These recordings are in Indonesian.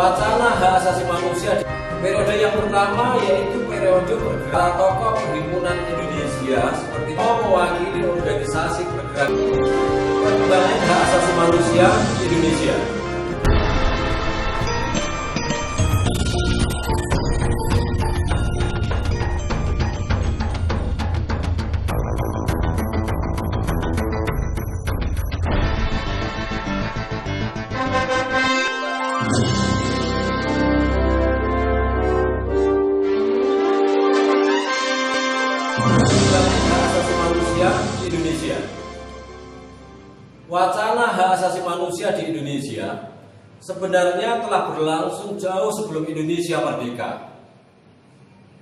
Wacana hak asasi manusia periode yang pertama yaitu periode pergerakan tokoh perhimpunan Indonesia seperti mewakili organisasi pergerakan perkembangan hak asasi manusia di Indonesia. Wacana hak asasi manusia di Indonesia sebenarnya telah berlangsung jauh sebelum Indonesia merdeka,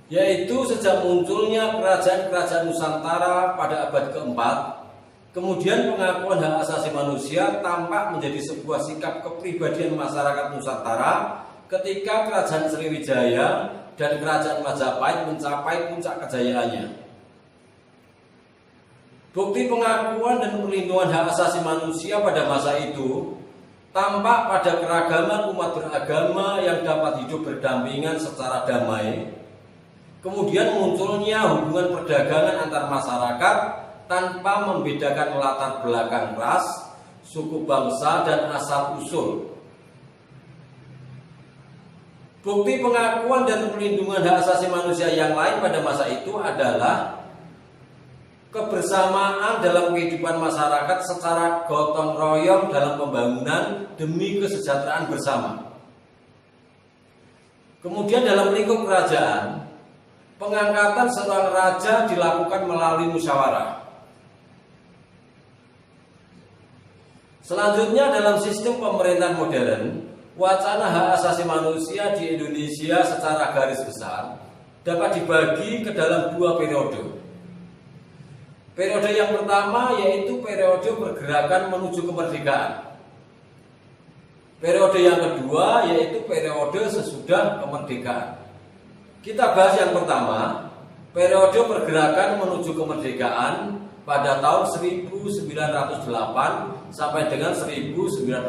yaitu sejak munculnya kerajaan-kerajaan Nusantara pada abad keempat. Kemudian pengakuan hak asasi manusia tampak menjadi sebuah sikap kepribadian masyarakat Nusantara ketika Kerajaan Sriwijaya dan Kerajaan Majapahit mencapai puncak kejayaannya. Bukti pengakuan dan perlindungan hak asasi manusia pada masa itu tampak pada keragaman umat beragama yang dapat hidup berdampingan secara damai. Kemudian munculnya hubungan perdagangan antar masyarakat tanpa membedakan latar belakang ras, suku bangsa, dan asal usul. Bukti pengakuan dan perlindungan hak asasi manusia yang lain pada masa itu adalah kebersamaan dalam kehidupan masyarakat secara gotong royong dalam pembangunan demi kesejahteraan bersama. Kemudian dalam lingkup kerajaan, pengangkatan seorang raja dilakukan melalui musyawarah. Selanjutnya dalam sistem pemerintahan modern, wacana hak asasi manusia di Indonesia secara garis besar dapat dibagi ke dalam dua periode. Periode yang pertama yaitu periode pergerakan menuju kemerdekaan. Periode yang kedua yaitu periode sesudah kemerdekaan. Kita bahas yang pertama, periode pergerakan menuju kemerdekaan pada tahun 1908 sampai dengan 1945.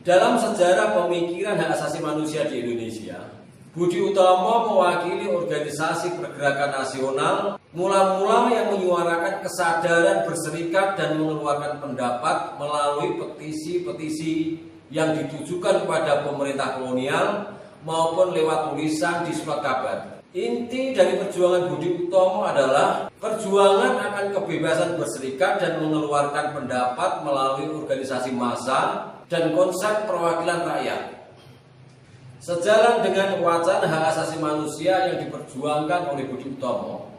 Dalam sejarah pemikiran hak asasi manusia di Indonesia, Budi Utomo mewakili organisasi pergerakan nasional mula-mula yang menyuarakan kesadaran berserikat dan mengeluarkan pendapat melalui petisi-petisi yang ditujukan kepada pemerintah kolonial maupun lewat tulisan di surat kabar. Inti dari perjuangan Budi Utomo adalah perjuangan akan kebebasan berserikat dan mengeluarkan pendapat melalui organisasi massa dan konsep perwakilan rakyat. Sejalan dengan wacana hak asasi manusia yang diperjuangkan oleh Budi Utomo,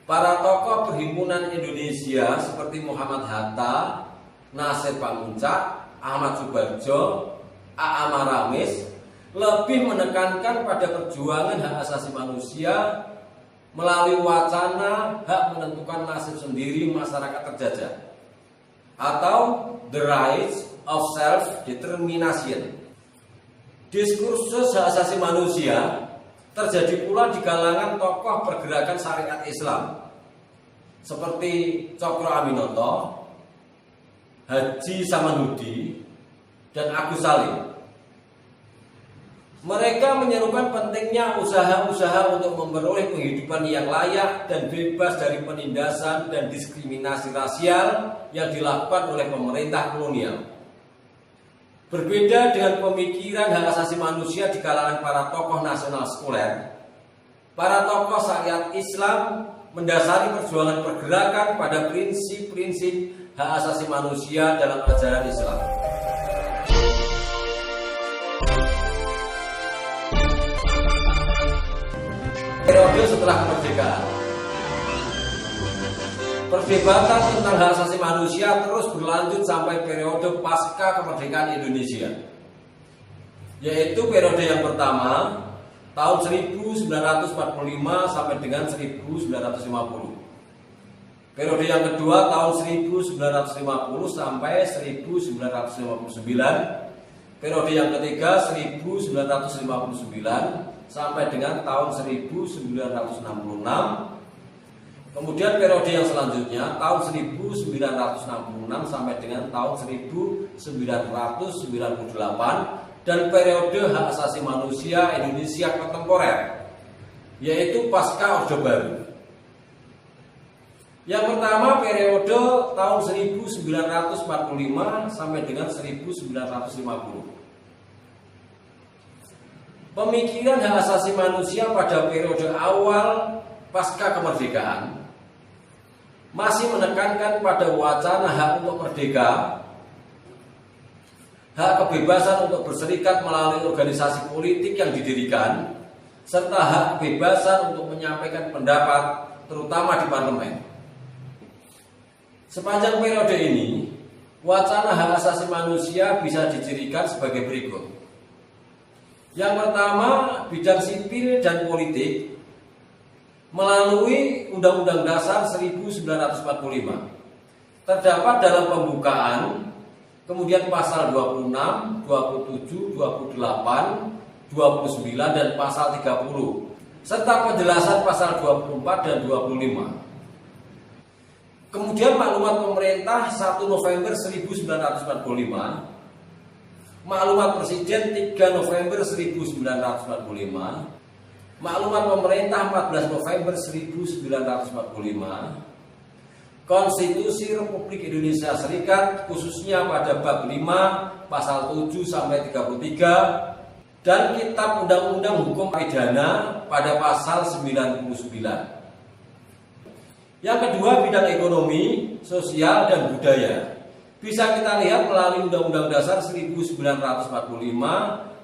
para tokoh perhimpunan Indonesia seperti Muhammad Hatta, Nasir Pamuncak, Ahmad Subarjo, A.A. Maramis lebih menekankan pada perjuangan hak asasi manusia melalui wacana hak menentukan nasib sendiri masyarakat terjajah atau the rights of self-determination. Diskursus hak asasi manusia terjadi pula di kalangan tokoh pergerakan syariat Islam seperti Cokro Aminoto, Haji Samanhudi, dan Agus Salim. Mereka menyerukan pentingnya usaha-usaha untuk memperoleh penghidupan yang layak dan bebas dari penindasan dan diskriminasi rasial yang dilakukan oleh pemerintah kolonial. Berbeda dengan pemikiran hak asasi manusia di kalangan para tokoh nasional sekuler, para tokoh syariat Islam mendasari perjuangan pergerakan pada prinsip-prinsip hak asasi manusia dalam ajaran Islam. Periode setelah kemerdekaan, perdebatan tentang hak asasi manusia terus berlanjut sampai periode pasca kemerdekaan Indonesia, yaitu periode yang pertama tahun 1945 sampai dengan 1950. Periode yang kedua tahun 1950 sampai 1959. Periode yang ketiga 1959 sampai dengan tahun 1966. Kemudian periode yang selanjutnya tahun 1966 sampai dengan tahun 1998 dan periode hak asasi manusia Indonesia kontemporer, yaitu pasca Orde Baru. Yang pertama periode tahun 1945 sampai dengan 1950. Pemikiran hak asasi manusia pada periode awal pasca kemerdekaan masih menekankan pada wacana hak untuk merdeka, hak kebebasan untuk berserikat melalui organisasi politik yang didirikan, serta hak kebebasan untuk menyampaikan pendapat, terutama di parlemen. Sepanjang periode ini, wacana hak asasi manusia bisa dicirikan sebagai berikut. Yang pertama, bidang sipil dan politik melalui Undang-Undang Dasar 1945. Terdapat dalam pembukaan, kemudian pasal 26, 27, 28, 29 dan pasal 30, serta penjelasan pasal 24 dan 25. Kemudian maklumat pemerintah 1 November 1945, maklumat Presiden 3 November 1945, maklumat pemerintah 14 November 1945, Konstitusi Republik Indonesia Serikat khususnya pada bab 5 pasal 7 sampai 33 dan Kitab Undang-Undang Hukum Pidana pada pasal 99. Yang kedua, bidang ekonomi, sosial dan budaya bisa kita lihat melalui Undang-Undang Dasar 1945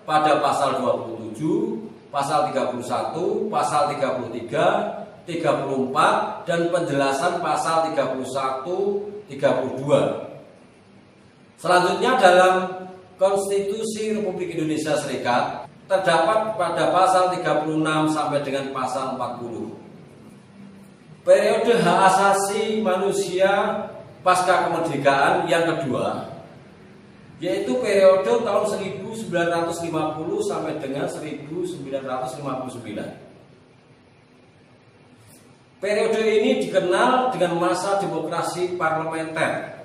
pada pasal 27, pasal 31, pasal 33, 34 dan penjelasan pasal 31, 32. Selanjutnya dalam Konstitusi Republik Indonesia Serikat terdapat pada pasal 36 sampai dengan pasal 40. Periode hak asasi manusia pasca kemerdekaan yang kedua, yaitu periode tahun 1950 sampai dengan 1959. Periode ini dikenal dengan masa demokrasi parlementer.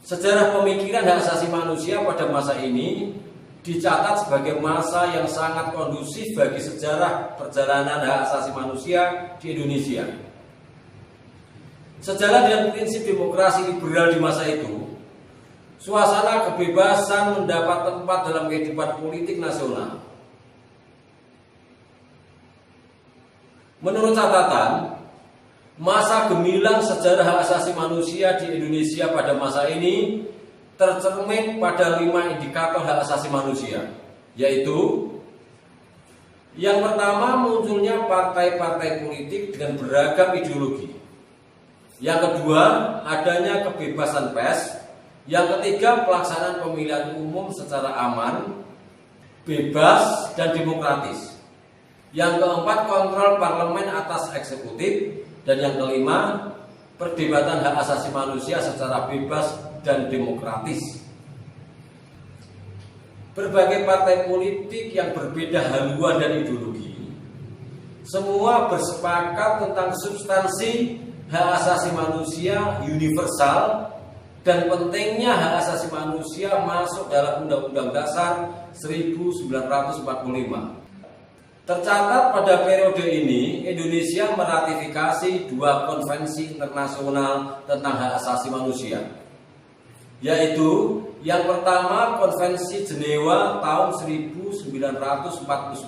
Sejarah pemikiran hak asasi manusia pada masa ini dicatat sebagai masa yang sangat kondusif bagi sejarah perjalanan hak asasi manusia di Indonesia. Sejalan dengan prinsip demokrasi liberal di masa itu, suasana kebebasan mendapat tempat dalam kehidupan politik nasional. Menurut catatan, masa gemilang sejarah hak asasi manusia di Indonesia pada masa ini tercermin pada 5 indikator hak asasi manusia, yaitu yang pertama, munculnya partai-partai politik dengan beragam ideologi. Yang kedua, adanya kebebasan pers. Yang ketiga, pelaksanaan pemilihan umum secara aman, bebas, dan demokratis. Yang keempat, kontrol parlemen atas eksekutif. Dan yang kelima, perdebatan hak asasi manusia secara bebas dan demokratis. Berbagai partai politik yang berbeda haluan dan ideologi, semua bersepakat tentang substansi hak asasi manusia universal dan pentingnya hak asasi manusia masuk dalam Undang-Undang Dasar 1945. Tercatat pada periode ini Indonesia meratifikasi 2 konvensi internasional tentang hak asasi manusia, yaitu yang pertama Konvensi Jenewa tahun 1949,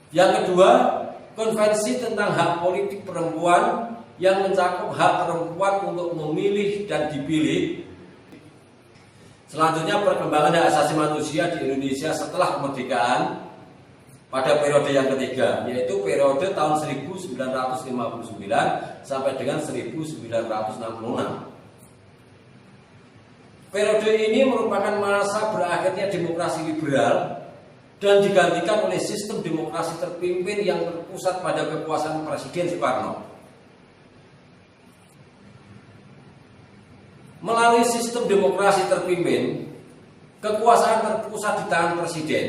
yang kedua Konvensi tentang hak politik perempuan yang mencakup hak perempuan untuk memilih dan dipilih. Selanjutnya perkembangan hak asasi manusia di Indonesia setelah kemerdekaan pada periode yang ketiga, yaitu periode tahun 1959 sampai dengan 1966. Periode ini merupakan masa berakhirnya demokrasi liberal dan digantikan oleh sistem demokrasi terpimpin yang terpusat pada kekuasaan Presiden Soekarno. Melalui sistem demokrasi terpimpin, kekuasaan terpusat di tangan Presiden.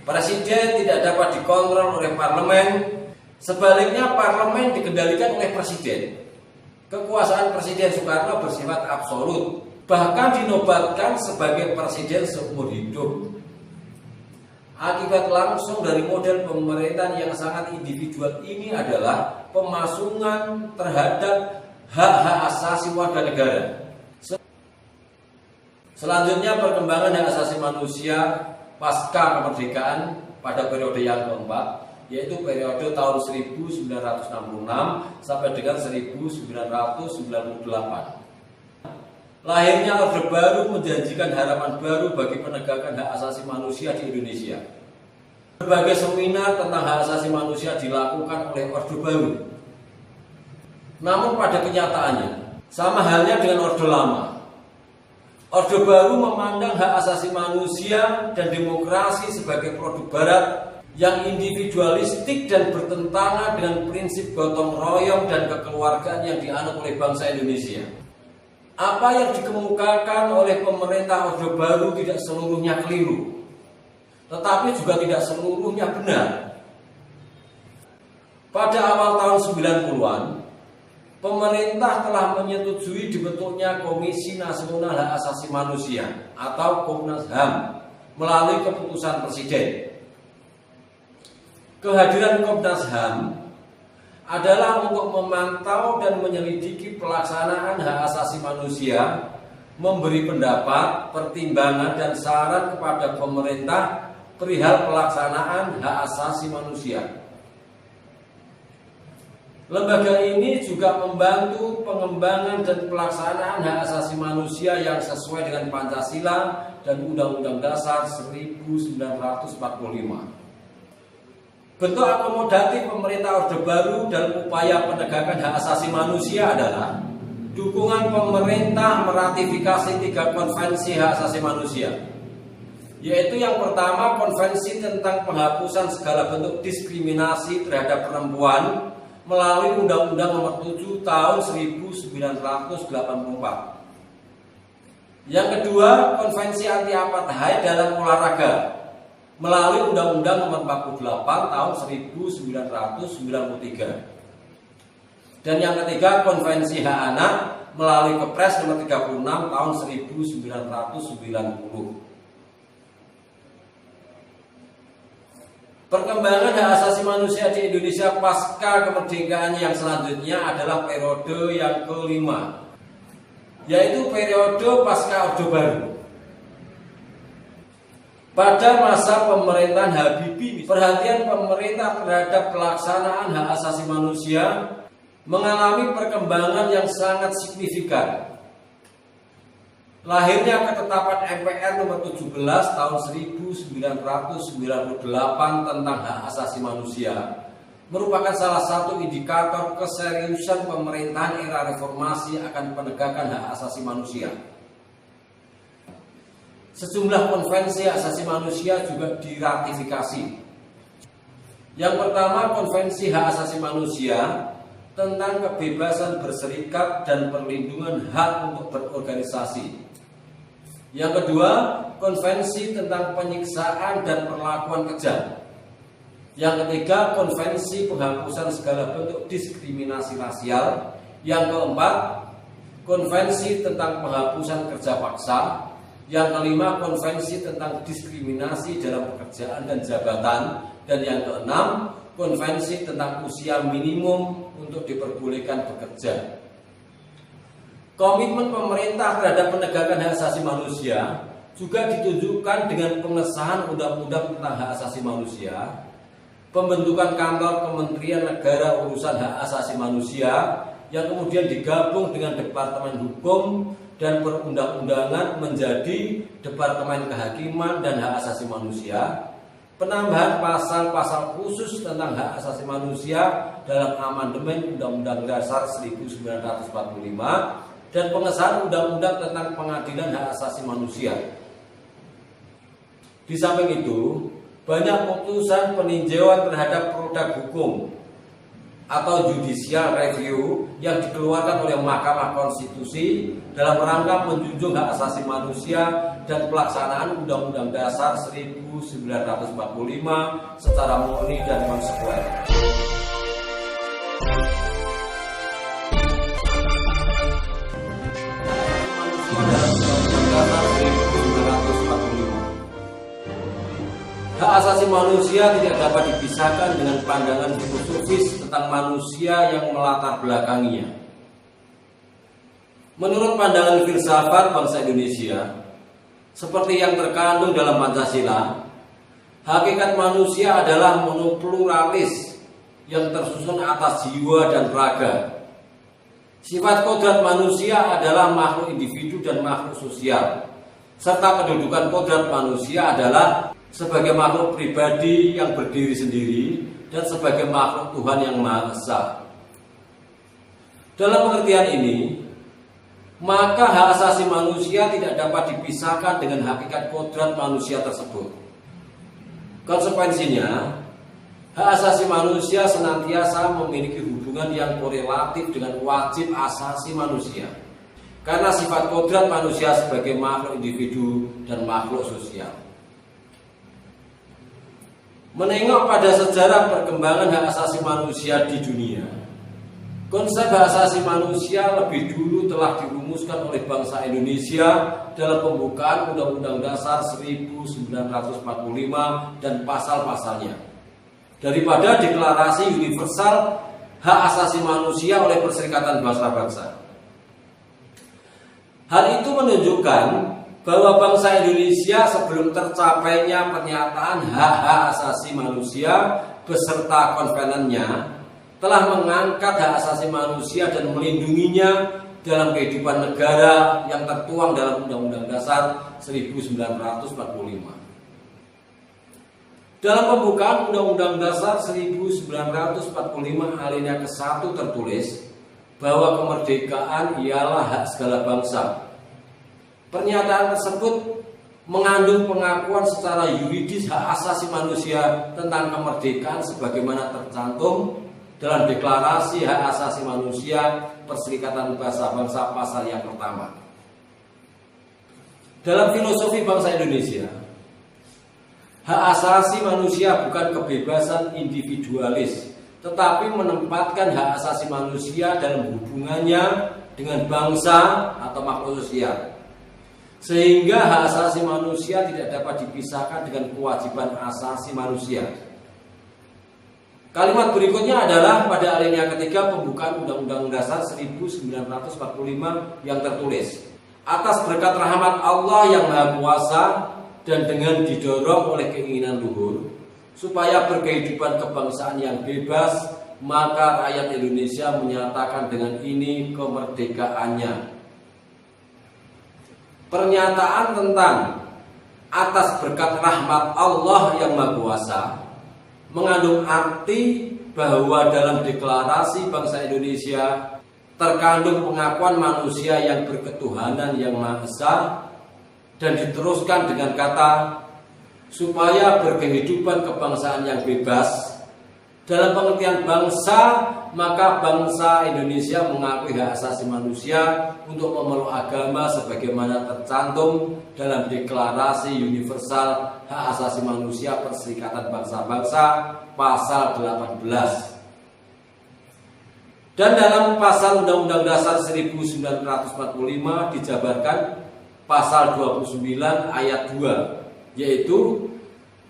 Presiden tidak dapat dikontrol oleh parlemen. Sebaliknya parlemen dikendalikan oleh presiden. Kekuasaan Presiden Soekarno bersifat absolut, bahkan dinobatkan sebagai presiden seumur hidup. Akibat langsung dari model pemerintahan yang sangat individual ini adalah pemasungan terhadap hak-hak asasi warga negara. Selanjutnya perkembangan hak asasi manusia pasca kemerdekaan pada periode yang keempat, yaitu periode tahun 1966 sampai dengan 1998. Lahirnya Orde Baru menjanjikan harapan baru bagi penegakan hak asasi manusia di Indonesia. Berbagai seminar tentang hak asasi manusia dilakukan oleh Orde Baru. Namun pada kenyataannya, sama halnya dengan Orde Lama, Orde Baru memandang hak asasi manusia dan demokrasi sebagai produk Barat yang individualistik dan bertentangan dengan prinsip gotong royong dan kekeluargaan yang dianut oleh bangsa Indonesia. Apa yang dikemukakan oleh pemerintah Orde Baru tidak seluruhnya keliru, tetapi juga tidak seluruhnya benar. Pada awal tahun 90-an, pemerintah telah menyetujui dibentuknya Komisi Nasional Hak Asasi Manusia atau Komnas HAM melalui keputusan Presiden. Kehadiran Komnas HAM adalah untuk memantau dan menyelidiki pelaksanaan hak asasi manusia, memberi pendapat, pertimbangan, dan saran kepada pemerintah perihal pelaksanaan hak asasi manusia. Lembaga ini juga membantu pengembangan dan pelaksanaan hak asasi manusia yang sesuai dengan Pancasila dan Undang-Undang Dasar 1945. Bentuk akomodatif pemerintah Orde Baru dalam upaya penegakan hak asasi manusia adalah dukungan pemerintah meratifikasi 3 konvensi hak asasi manusia, yaitu yang pertama Konvensi tentang penghapusan segala bentuk diskriminasi terhadap perempuan melalui Undang-Undang Nomor 7 Tahun 1984. Yang kedua, Konvensi Anti Apartheid dalam olahraga melalui Undang-Undang Nomor 48 Tahun 1993. Dan yang ketiga, Konvensi Hak Anak melalui Kepres Nomor 36 Tahun 1990. Perkembangan hak asasi manusia di Indonesia pasca kemerdekaan yang selanjutnya adalah periode yang kelima, yaitu periode pasca Orde Baru. Pada masa pemerintahan Habibie, perhatian pemerintah terhadap pelaksanaan hak asasi manusia mengalami perkembangan yang sangat signifikan. Lahirnya Ketetapan MPR Nomor 17 Tahun 1998 tentang hak asasi manusia merupakan salah satu indikator keseriusan pemerintahan era reformasi akan penegakan hak asasi manusia. Sejumlah konvensi hak asasi manusia juga diratifikasi. Yang pertama, Konvensi Hak Asasi Manusia tentang kebebasan berserikat dan perlindungan hak untuk berorganisasi. Yang kedua, Konvensi tentang penyiksaan dan perlakuan kejam. Yang ketiga, Konvensi penghapusan segala bentuk diskriminasi rasial. Yang keempat, Konvensi tentang penghapusan kerja paksa. Yang kelima, Konvensi tentang diskriminasi dalam pekerjaan dan jabatan. Dan yang keenam, Konvensi tentang usia minimum untuk diperbolehkan bekerja. Komitmen pemerintah terhadap penegakan hak asasi manusia juga ditunjukkan dengan pengesahan Undang-Undang tentang Hak Asasi Manusia, pembentukan Kantor Kementerian Negara Urusan Hak Asasi Manusia yang kemudian digabung dengan Departemen Hukum dan Perundang-undangan menjadi Departemen Kehakiman dan Hak Asasi Manusia, penambahan pasal-pasal khusus tentang hak asasi manusia dalam amandemen Undang-Undang Dasar 1945 dan pengesahan Undang-Undang tentang Pengadilan Hak Asasi Manusia. Di samping itu, banyak putusan peninjauan terhadap produk hukum atau judicial review yang dikeluarkan oleh Mahkamah Konstitusi dalam rangka menjunjung hak asasi manusia dan pelaksanaan Undang-Undang Dasar 1945 secara murni dan konsekuen. Hak asasi manusia tidak dapat dipisahkan dengan pandangan filosofis tentang manusia yang melatar belakanginya. Menurut pandangan filsafat bangsa Indonesia, seperti yang terkandung dalam Pancasila, hakikat manusia adalah monopluralis yang tersusun atas jiwa dan raga. Sifat kodrat manusia adalah makhluk individu dan makhluk sosial, serta kedudukan kodrat manusia adalah sebagai makhluk pribadi yang berdiri sendiri dan sebagai makhluk Tuhan yang Maha Esa. Dalam pengertian ini, maka hak asasi manusia tidak dapat dipisahkan dengan hakikat kodrat manusia tersebut. Konsekuensinya, hak asasi manusia senantiasa memiliki hubungan yang korelatif dengan wajib asasi manusia, karena sifat kodrat manusia sebagai makhluk individu dan makhluk sosial. Menengok pada sejarah perkembangan hak asasi manusia di dunia, konsep hak asasi manusia lebih dulu telah dirumuskan oleh bangsa Indonesia dalam pembukaan Undang-Undang Dasar 1945 dan pasal-pasalnya, daripada Deklarasi Universal Hak Asasi Manusia oleh Perserikatan Bangsa-Bangsa. Hal itu menunjukkan bahwa bangsa Indonesia sebelum tercapainya pernyataan hak-hak asasi manusia beserta konvenannya telah mengangkat hak asasi manusia dan melindunginya dalam kehidupan negara yang tertuang dalam Undang-Undang Dasar 1945. Dalam pembukaan Undang-Undang Dasar 1945 alinea ke-1 tertulis bahwa kemerdekaan ialah hak segala bangsa. Pernyataan tersebut mengandung pengakuan secara yuridis hak asasi manusia tentang kemerdekaan sebagaimana tercantum dalam Deklarasi Hak Asasi Manusia Perserikatan Bangsa-Bangsa pasal yang pertama. Dalam filosofi bangsa Indonesia, hak asasi manusia bukan kebebasan individualis, tetapi menempatkan hak asasi manusia dalam hubungannya dengan bangsa atau makhluk sosial. Sehingga hak asasi manusia tidak dapat dipisahkan dengan kewajiban asasi manusia. Kalimat berikutnya adalah pada alinea ketiga pembukaan Undang-Undang Dasar 1945 yang tertulis, atas berkat rahmat Allah yang Maha Kuasa dan dengan didorong oleh keinginan luhur supaya berkehidupan kebangsaan yang bebas, maka rakyat Indonesia menyatakan dengan ini kemerdekaannya. Pernyataan tentang atas berkat rahmat Allah yang Maha Kuasa mengandung arti bahwa dalam Deklarasi Bangsa Indonesia terkandung pengakuan manusia yang berketuhanan yang Maha Esa dan diteruskan dengan kata supaya berkehidupan kebangsaan yang bebas. Dalam pengertian bangsa, maka bangsa Indonesia mengakui hak asasi manusia untuk memeluk agama sebagaimana tercantum dalam Deklarasi Universal Hak Asasi Manusia Perserikatan Bangsa-Bangsa pasal 18. Dan dalam pasal Undang-Undang Dasar 1945 dijabarkan pasal 29 ayat 2, yaitu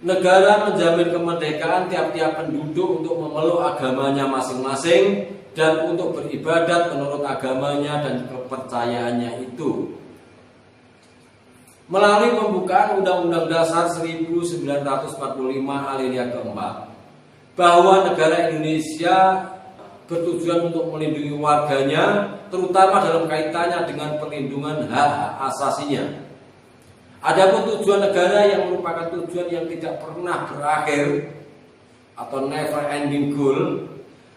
negara menjamin kemerdekaan tiap-tiap penduduk untuk memeluk agamanya masing-masing dan untuk beribadat menurut agamanya dan kepercayaannya itu. Melalui pembukaan Undang-Undang Dasar 1945 alinea keempat, bahwa negara Indonesia bertujuan untuk melindungi warganya, terutama dalam kaitannya dengan perlindungan hak asasinya. Adapun tujuan negara yang merupakan tujuan yang tidak pernah berakhir atau never ending goal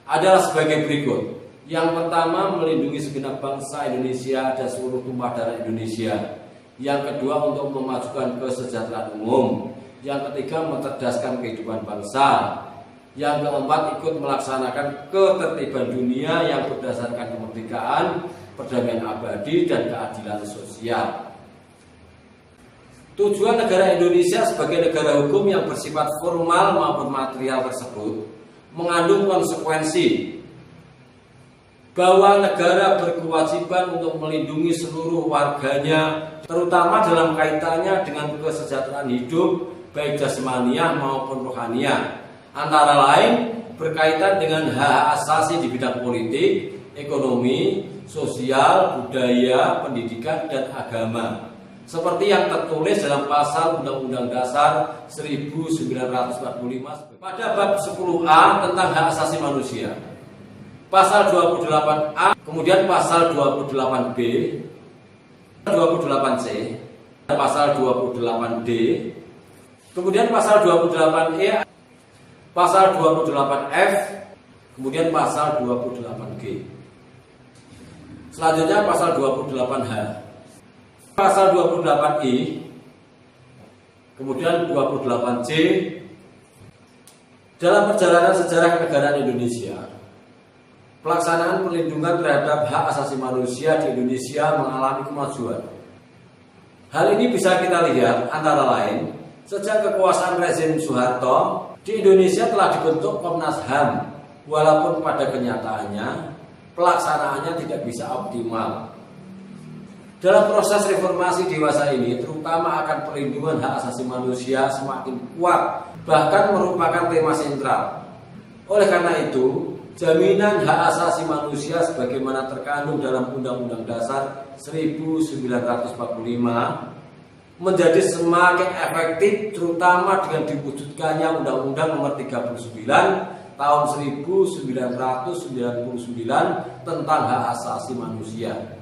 adalah sebagai berikut. Yang pertama, melindungi segenap bangsa Indonesia dan seluruh tumpah darah Indonesia. Yang kedua, untuk memajukan kesejahteraan umum. Yang ketiga, mencerdaskan kehidupan bangsa. Yang keempat, ikut melaksanakan ketertiban dunia yang berdasarkan kemerdekaan, perdamaian abadi, dan keadilan sosial. Tujuan negara Indonesia sebagai negara hukum yang bersifat formal maupun material tersebut mengandung konsekuensi bahwa negara berkewajiban untuk melindungi seluruh warganya, terutama dalam kaitannya dengan kesejahteraan hidup baik jasmaniah maupun rohaniah, antara lain berkaitan dengan hak asasi di bidang politik, ekonomi, sosial, budaya, pendidikan, dan agama, seperti yang tertulis dalam pasal Undang-Undang Dasar 1945 pada bab 10A tentang hak asasi manusia, pasal 28A, kemudian pasal 28B, 28C, pasal 28D, kemudian pasal 28E, pasal 28F, kemudian pasal 28G. Selanjutnya pasal 28H, pasal 28I, kemudian 28C. Dalam perjalanan sejarah kenegaraan Indonesia, pelaksanaan perlindungan terhadap hak asasi manusia di Indonesia mengalami kemajuan. Hal ini bisa kita lihat antara lain sejak kekuasaan rezim Soeharto di Indonesia telah dibentuk Komnas HAM, walaupun pada kenyataannya pelaksanaannya tidak bisa optimal. Dalam proses reformasi dewasa ini, terutama akan perlindungan hak asasi manusia semakin kuat, bahkan merupakan tema sentral. Oleh karena itu, jaminan hak asasi manusia sebagaimana terkandung dalam Undang-Undang Dasar 1945 menjadi semakin efektif, terutama dengan diwujudkannya Undang-Undang Nomor 39 tahun 1999 tentang hak asasi manusia.